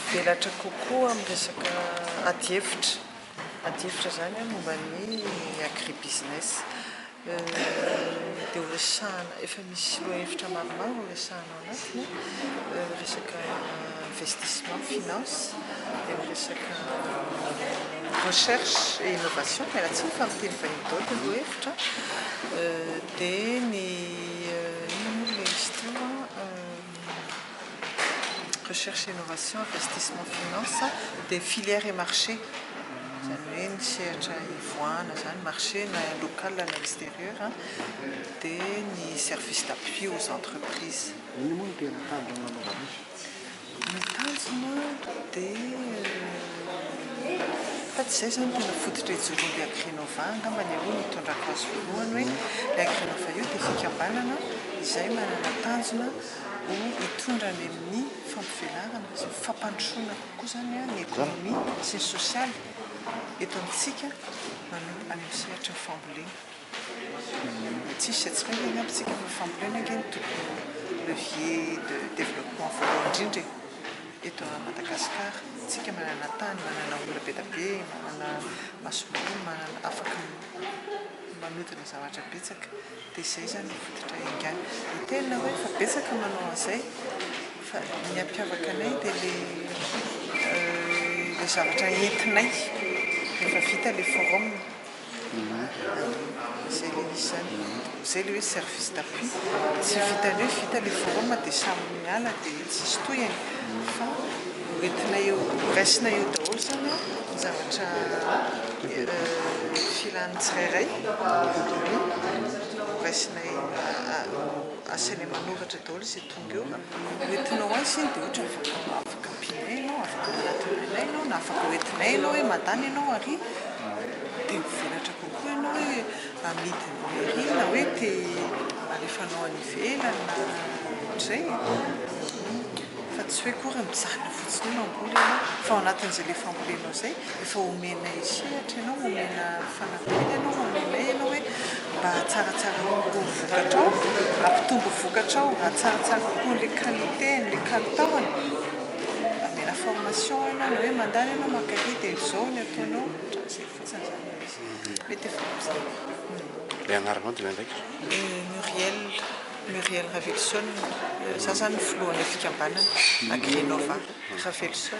velatra kokoa amin'ny resaka ady hevitra zany a momba ny agribusiness dia horesahana efa misy lohahevitra maromaro horesahana ao anatiny resaka investissement finance dia resaka recherche et innovation mialatsiny fa miteny vahiny daoly ny lohahevitra dia ny recherche et innovation, investissement finance, des filières et marchés. C'est un marché local à l'extérieur, des services d'appui aux entreprises. Zay zany tena fototra ijoroan'ilay Agrinova angamba ny aloha nitondrako azy voalohany hoe ilay Agrinova io dia fikambanana izay manana tanjona ho hitondra any amin'ny fampivelarana sy fampandrosoana kokoa zany a ny économie sy ny sosialy eto amintsika any amin'ny sehatra ny fambolena. Tsisy atsika hoe iny amintsika ny fambolena ny tokony levier de développement voalohany indrindra eto à Madagascar. Tsika manana tany, manana olona be da be, manana masoboro, manana afaka manodina zavatra betsaka dia izay zany fototra ingana. Ny tena hoe fa betsaka manao an'izay fa ny ampiavaka anay dia le zavatra entinay rehefa vita le forum zay le izy zany zay le hoe service d'appui tsy vitan'ny hoe vita le forum dia samy miala dia tsisy tohiny fa entinay eo raisinay eo daholo zany ny zavatra filany tsirairay raisinay asainay manoratra daholo izay tonga eo entinao azy iny dia ohatra afaka ampianay ianao afaka manatinanay ianao na afaka hoentinay ianao hoe mandany ianao ary dia mivelatra kokoa ianao hoe amidiny mairie na hoe te alefanao any ivelany na ohatr'izay fa tsy hoe kory mijanona fotsiny io mamboly ianao fa ao anatin'izay le fambolenao zay efa omena sehatra ianao omena fanampiana ianao omenay ianao hoe mba hatsaratsara kokoa ny vokatrao hampitombo vokatrao hatsaratsara kokoa le qualité le kalitaony amena formation ianao na hoe mandany ianao makary dia izao ny ataonao zay fotsiny zany izy mety efa am'izay. Le agnaranao dia ndraiky Muriel Ravelson, ça, ça nous flou, on est fikambanana, Agrinova, Ravelson.